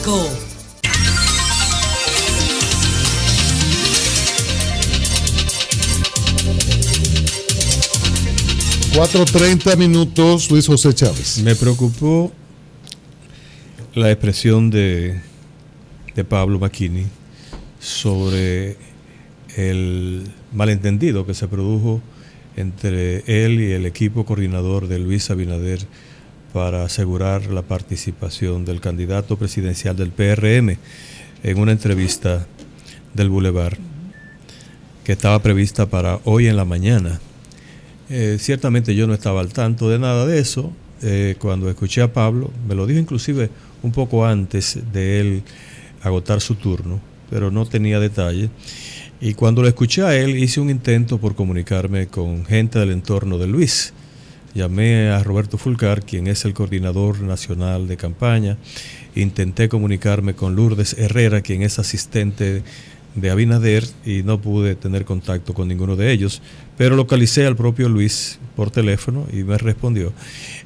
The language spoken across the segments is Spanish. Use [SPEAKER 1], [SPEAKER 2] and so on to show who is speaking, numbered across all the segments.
[SPEAKER 1] Blanco.
[SPEAKER 2] 4:30, Luis José Chávez.
[SPEAKER 3] Me preocupó la expresión de Pablo Macchini sobre el malentendido que se produjo entre él y el equipo coordinador de Luis Abinader para asegurar la participación del candidato presidencial del PRM en una entrevista del Boulevard que estaba prevista para hoy en la mañana. Ciertamente yo no estaba al tanto de nada de eso. Cuando escuché a Pablo, me lo dijo inclusive un poco antes de él agotar su turno, pero no tenía detalle. Y cuando lo escuché a él, hice un intento por comunicarme con gente del entorno de Luis. Llamé a Roberto Fulcar, quien es el coordinador nacional de campaña. Intenté comunicarme con Lourdes Herrera, quien es asistente de Abinader, y no pude tener contacto con ninguno de ellos, pero localicé al propio Luis por teléfono y me respondió.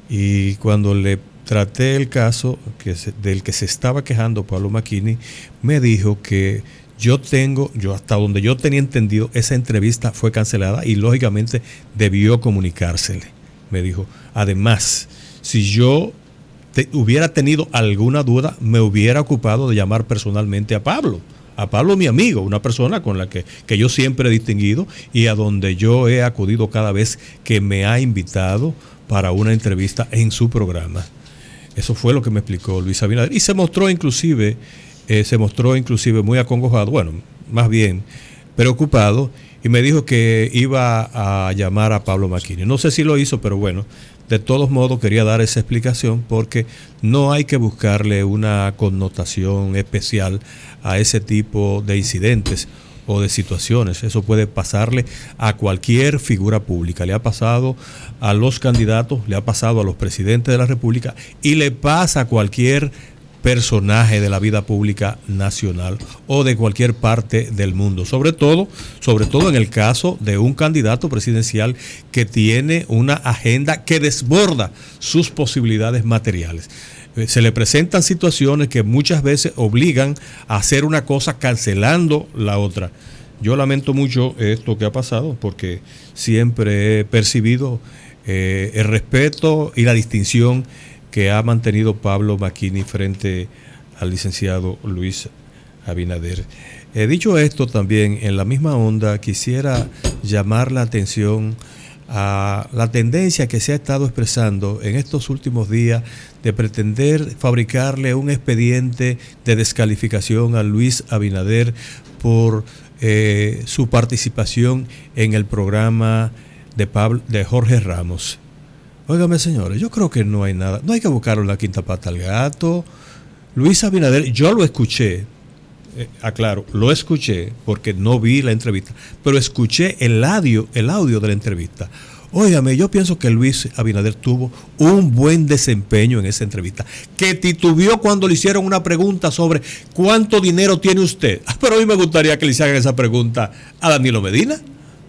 [SPEAKER 3] Y cuando le traté el caso del que se estaba quejando Pablo Macchini, me dijo que yo hasta donde yo tenía entendido, esa entrevista fue cancelada y lógicamente debió comunicársele. Me dijo, además, si yo hubiera tenido alguna duda, me hubiera ocupado de llamar personalmente a Pablo, mi amigo, una persona con la que yo siempre he distinguido y a donde yo he acudido cada vez que me ha invitado para una entrevista en su programa. Eso fue lo que me explicó Luis Abinader. Y se mostró inclusive muy acongojado, bueno, más bien preocupado, y me dijo que iba a llamar a Pablo Macchini. No sé si lo hizo, pero bueno, de todos modos quería dar esa explicación porque no hay que buscarle una connotación especial a ese tipo de incidentes o de situaciones. Eso puede pasarle a cualquier figura pública. Le ha pasado a los candidatos, le ha pasado a los presidentes de la República y le pasa a cualquier personaje de la vida pública nacional o de cualquier parte del mundo, sobre todo en el caso de un candidato presidencial que tiene una agenda que desborda sus posibilidades materiales. Se le presentan situaciones que muchas veces obligan a hacer una cosa cancelando la otra. Yo lamento mucho esto que ha pasado porque siempre he percibido el respeto y la distinción que ha mantenido Pablo Macchini frente al licenciado Luis Abinader. Dicho esto, también en la misma onda quisiera llamar la atención a la tendencia que se ha estado expresando en estos últimos días de pretender fabricarle un expediente de descalificación a Luis Abinader por su participación en el programa de Jorge Ramos. Óigame, señores, yo creo que no hay nada, no hay que buscarle la quinta pata al gato. Luis Abinader, yo lo escuché, aclaro, lo escuché porque no vi la entrevista, pero escuché el audio de la entrevista. Óigame, yo pienso que Luis Abinader tuvo un buen desempeño en esa entrevista, que titubeó cuando le hicieron una pregunta sobre cuánto dinero tiene usted. Pero a mí me gustaría que le hicieran esa pregunta a Danilo Medina,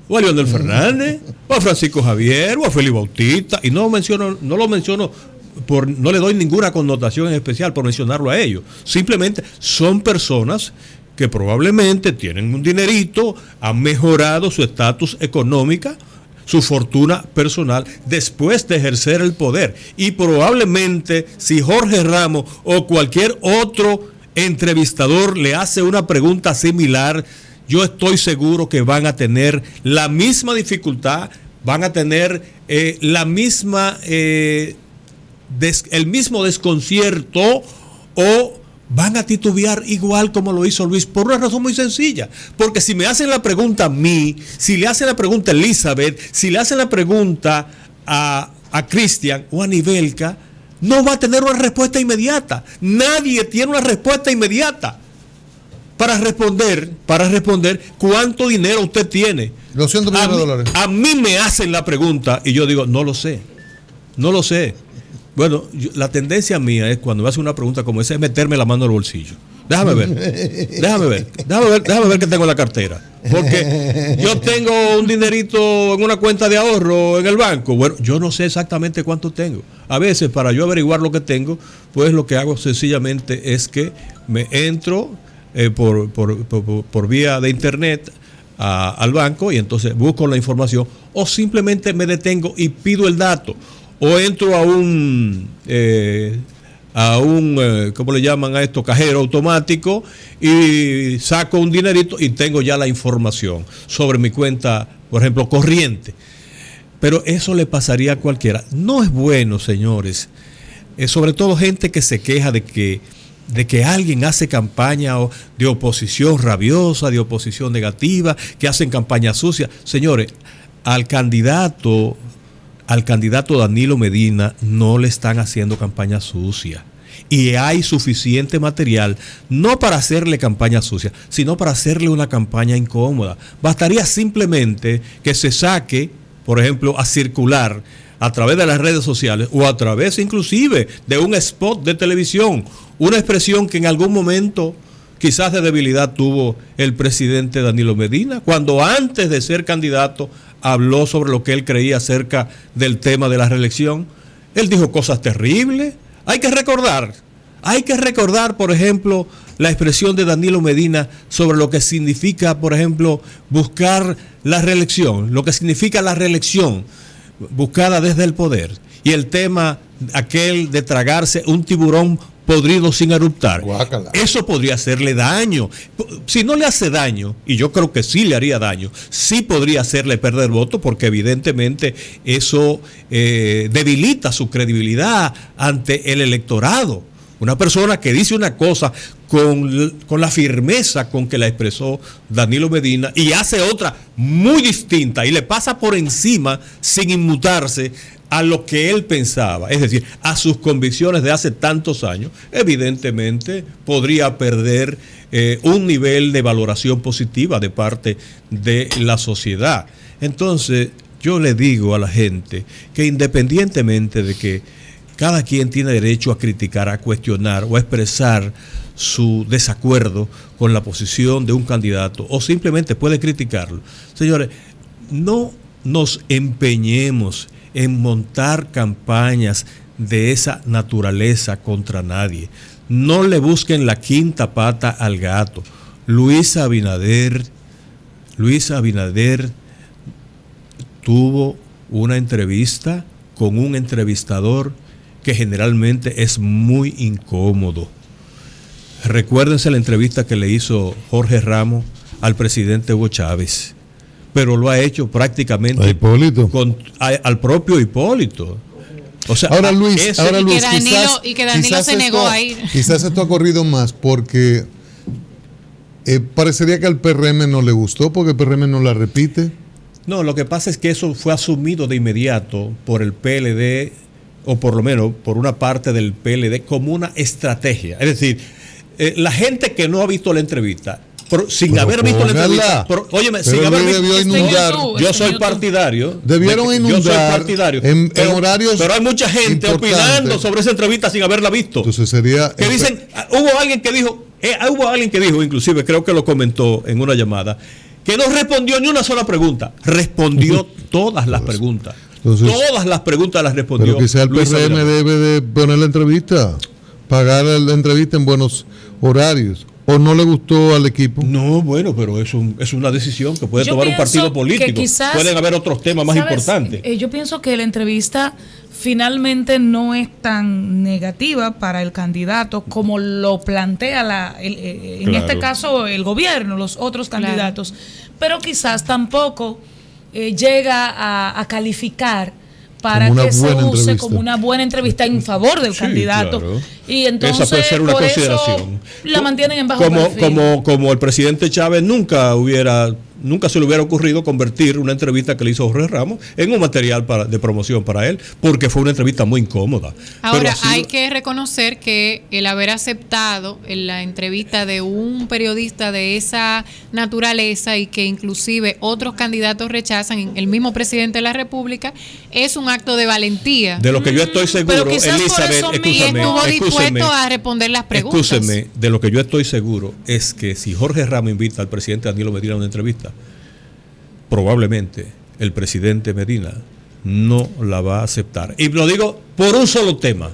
[SPEAKER 3] o a Leonel Fernández, o a Francisco Javier, o a Félix Bautista, y no lo menciono, no le doy ninguna connotación en especial por mencionarlo a ellos. Simplemente son personas que probablemente tienen un dinerito, han mejorado su estatus económico, su fortuna personal después de ejercer el poder. Y probablemente si Jorge Ramos o cualquier otro entrevistador le hace una pregunta similar, yo estoy seguro que van a tener la misma dificultad, van a tener el mismo desconcierto o van a titubear igual como lo hizo Luis, por una razón muy sencilla. Porque si me hacen la pregunta a mí, si le hacen la pregunta a Elizabeth, si le hacen la pregunta a Cristian o a Nivelka, no va a tener una respuesta inmediata. Nadie tiene una respuesta inmediata para responder cuánto dinero usted tiene.
[SPEAKER 2] $200 millones.
[SPEAKER 3] A mí me hacen la pregunta y yo digo, no lo sé. Bueno, la tendencia mía es cuando me hacen una pregunta como esa es meterme la mano en el bolsillo. Déjame ver qué tengo en la cartera. Porque yo tengo un dinerito en una cuenta de ahorro en el banco. Bueno, yo no sé exactamente cuánto tengo. A veces, para yo averiguar lo que tengo, pues lo que hago sencillamente es que me entro por vía de internet al banco y entonces busco la información, o simplemente me detengo y pido el dato, o entro a un ¿cómo le llaman a esto? Cajero automático, y saco un dinerito y tengo ya la información sobre mi cuenta, por ejemplo, corriente. Pero eso le pasaría a cualquiera. No es bueno, señores. Sobre todo gente que se queja de que alguien hace campaña de oposición rabiosa, de oposición negativa, que hacen campaña sucia. Señores, al candidato Danilo Medina no le están haciendo campaña sucia. Y hay suficiente material, no para hacerle campaña sucia, sino para hacerle una campaña incómoda. Bastaría simplemente que se saque, por ejemplo, a circular a través de las redes sociales o a través inclusive de un spot de televisión, una expresión que en algún momento quizás de debilidad tuvo el presidente Danilo Medina, cuando antes de ser candidato habló sobre lo que él creía acerca del tema de la reelección. Él dijo cosas terribles. Hay que recordar, por ejemplo, la expresión de Danilo Medina sobre lo que significa, por ejemplo, buscar la reelección, lo que significa la reelección buscada desde el poder, y el tema aquel de tragarse un tiburón podrido sin eruptar.
[SPEAKER 2] Guácala. Eso
[SPEAKER 3] podría hacerle daño. Si no le hace daño, y yo creo que sí le haría daño, sí podría hacerle perder voto, porque evidentemente eso debilita su credibilidad ante el electorado. Una persona que dice una cosa con la firmeza con que la expresó Danilo Medina y hace otra muy distinta y le pasa por encima sin inmutarse a lo que él pensaba, es decir, a sus convicciones de hace tantos años, evidentemente podría perder un nivel de valoración positiva de parte de la sociedad. Entonces, yo le digo a la gente que independientemente de que cada quien tiene derecho a criticar, a cuestionar o a expresar su desacuerdo con la posición de un candidato, o simplemente puede criticarlo, señores, no nos empeñemos en montar campañas de esa naturaleza contra nadie. No le busquen la quinta pata al gato. Luis Abinader tuvo una entrevista con un entrevistador que generalmente es muy incómodo. Recuérdense la entrevista que le hizo Jorge Ramos al presidente Hugo Chávez, pero lo ha hecho prácticamente al propio Hipólito. O sea,
[SPEAKER 2] ahora Luis,
[SPEAKER 1] que Danilo se negó a ir.
[SPEAKER 2] Quizás esto ha corrido más porque parecería que al PRM no le gustó, porque el PRM no la repite.
[SPEAKER 3] No, lo que pasa es que eso fue asumido de inmediato por el PLD, o por lo menos por una parte del PLD, como una estrategia. Es decir, la gente que no ha visto la entrevista, sin haber visto la entrevista, óyeme, sin haber visto, yo soy partidario.
[SPEAKER 2] Debieron inundar.
[SPEAKER 3] Yo soy partidario.
[SPEAKER 2] En horarios.
[SPEAKER 3] Pero hay mucha gente opinando sobre esa entrevista sin haberla visto.
[SPEAKER 2] Entonces sería.
[SPEAKER 3] Que dicen, hubo alguien que dijo, inclusive creo que lo comentó en una llamada, que no respondió ni una sola pregunta. Respondió todas las preguntas. Entonces, todas las preguntas las respondió.
[SPEAKER 2] Pero quizá el PRM debe de poner la entrevista, pagar la entrevista en buenos horarios. ¿O no le gustó al equipo?
[SPEAKER 3] No, bueno, pero es una decisión que puede tomar un partido político. Pueden haber otros temas más importantes.
[SPEAKER 1] Yo pienso que la entrevista finalmente no es tan negativa para el candidato como lo plantea en este caso el gobierno, los otros candidatos. Pero quizás tampoco llega a calificar para que se use como una buena entrevista en favor del candidato. Claro. Y entonces
[SPEAKER 3] esa puede ser una consideración.
[SPEAKER 1] La mantienen en bajo perfil.
[SPEAKER 3] Como el presidente Chávez nunca se le hubiera ocurrido convertir una entrevista que le hizo Jorge Ramos en un material de promoción para él, porque fue una entrevista muy incómoda.
[SPEAKER 4] Ahora, hay que reconocer que el haber aceptado en la entrevista de un periodista de esa naturaleza y que inclusive otros candidatos rechazan, el mismo presidente de la República, es un acto de valentía.
[SPEAKER 3] De lo que yo estoy seguro, Elizabeth,
[SPEAKER 4] estuvo dispuesto a responder las preguntas.
[SPEAKER 3] Escúcheme, de lo que yo estoy seguro es que si Jorge Ramos invita al presidente Danilo Medina a una entrevista, probablemente el presidente Medina no la va a aceptar. Y lo digo por un solo tema.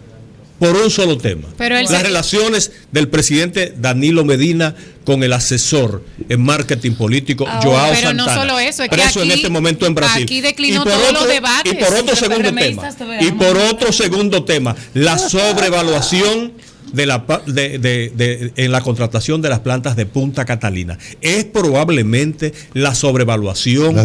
[SPEAKER 3] por un solo tema.
[SPEAKER 4] Pero
[SPEAKER 3] las relaciones del presidente Danilo Medina con el asesor en marketing político Joao
[SPEAKER 4] pero
[SPEAKER 3] Santana.
[SPEAKER 4] No solo eso, es que
[SPEAKER 3] preso
[SPEAKER 4] aquí,
[SPEAKER 3] en este momento en Brasil.
[SPEAKER 4] Aquí declinó todos los debates.
[SPEAKER 3] Y por otro segundo tema, la sobrevaluación en la contratación de las plantas de Punta Catalina. Es probablemente la sobrevaluación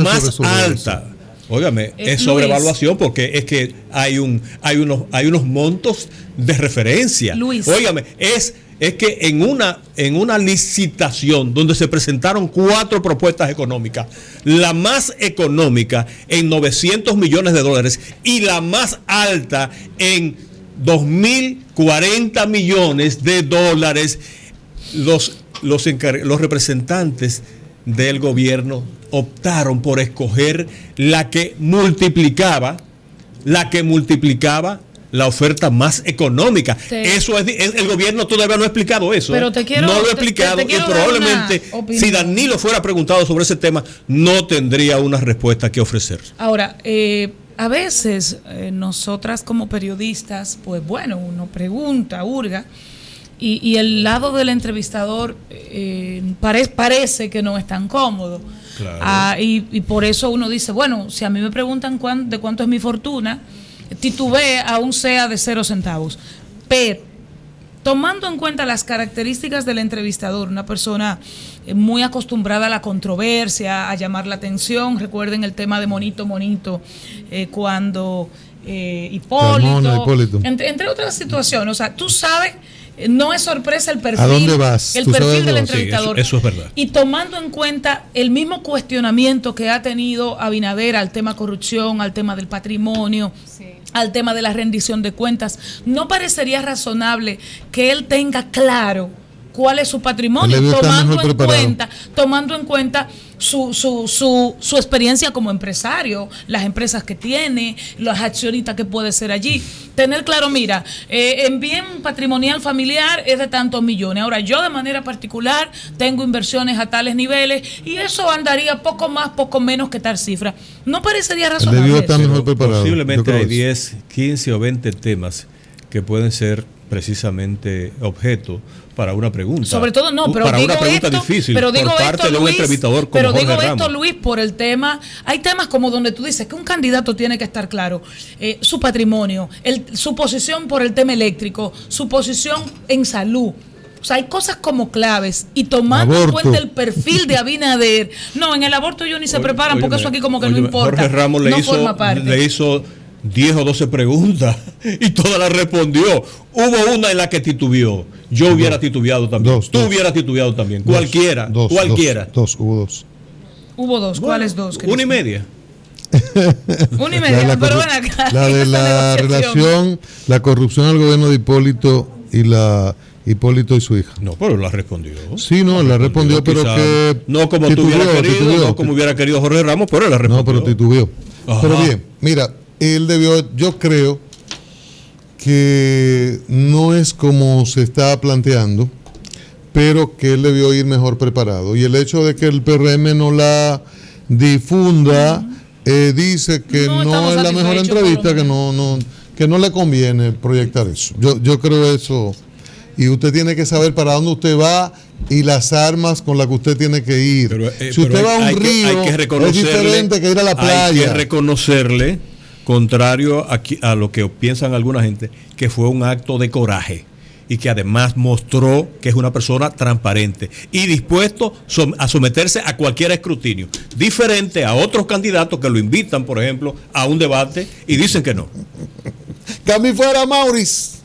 [SPEAKER 3] más alta. Óigame, es sobrevaluación porque es que hay unos montos de referencia.
[SPEAKER 1] Luis.
[SPEAKER 3] Óigame, es que en una licitación donde se presentaron 4 propuestas económicas, la más económica en $900 millones y la más alta en 2.040 millones de dólares, los representantes del gobierno optaron por escoger la que multiplicaba la oferta más económica. Eso es el gobierno todavía no ha explicado eso.
[SPEAKER 1] Pero no
[SPEAKER 3] lo ha explicado y probablemente si Danilo fuera preguntado sobre ese tema no tendría una respuesta que ofrecer.
[SPEAKER 1] Ahora, a veces nosotras como periodistas, pues bueno, uno pregunta, hurga, y el lado del entrevistador parece que no es tan cómodo. Claro. Y por eso uno dice, bueno, si a mí me preguntan de cuánto es mi fortuna, titubea aún sea de 0 centavos. Pero, tomando en cuenta las características del entrevistador, una persona muy acostumbrada a la controversia, a llamar la atención, recuerden el tema de Monito, cuando Hipólito. Entre otras situaciones, o sea, tú sabes, no es sorpresa el perfil,
[SPEAKER 2] ¿a dónde vas?
[SPEAKER 1] El perfil del entrevistador.
[SPEAKER 3] Sí, eso es verdad.
[SPEAKER 1] Y tomando en cuenta el mismo cuestionamiento que ha tenido Abinader al tema corrupción, al tema del patrimonio, al tema de la rendición de cuentas, ¿no parecería razonable que él tenga claro cuál es su patrimonio, tomando en cuenta su experiencia como empresario, las empresas que tiene, las accionistas que puede ser allí? Tener claro, mira, en bien patrimonial familiar es de tantos millones. Ahora, yo de manera particular tengo inversiones a tales niveles y eso andaría poco más, poco menos que tal cifra. ¿No parecería razonable?
[SPEAKER 3] Posiblemente hay 10, 15 o 20 temas que pueden ser precisamente objeto para una pregunta.
[SPEAKER 1] Sobre todo
[SPEAKER 3] para una pregunta difícil por parte de un entrevistador como Jorge Ramos.
[SPEAKER 1] Esto, Luis, por el tema, hay temas como donde tú dices que un candidato tiene que estar claro su patrimonio, su posición por el tema eléctrico, su posición en salud. O sea, hay cosas como claves y tomando en cuenta el perfil de Abinader. No, en el aborto ellos ni se preparan porque eso aquí como que no importa.
[SPEAKER 3] Jorge Ramos le hizo 10 o 12 preguntas y todas las respondió. Hubo una en la que titubeó. Yo hubiera titubeado también. Tú hubieras titubeado también. Cualquiera.
[SPEAKER 2] Hubo dos.
[SPEAKER 1] Hubo dos. ¿Cuáles dos?
[SPEAKER 3] Una y media.
[SPEAKER 1] Una y media. Pero bueno, acá,
[SPEAKER 2] la de la relación, la corrupción al gobierno de Hipólito Hipólito y su hija.
[SPEAKER 3] No, pero la respondió.
[SPEAKER 2] Sí, no, la respondió, pero que...
[SPEAKER 3] No como tú hubieras querido, no como hubiera querido Jorge Ramos, pero la respondió.
[SPEAKER 2] No, pero titubeó. Ajá. Pero bien, mira, yo creo que no es como se está planteando, pero que él debió ir mejor preparado. Y el hecho de que el PRM no la difunda, dice que no es la mejor entrevista, que no le conviene proyectar eso. Yo creo eso. Y usted tiene que saber para dónde usted va y las armas con las que usted tiene que ir. Si usted va a un río, es diferente que ir a la playa.
[SPEAKER 3] Hay que reconocerle, contrario a lo que piensan alguna gente, que fue un acto de coraje y que además mostró que es una persona transparente y dispuesto a someterse a cualquier escrutinio, diferente a otros candidatos que lo invitan, por ejemplo, a un debate y dicen que no.
[SPEAKER 2] Que a mí fuera Maurice.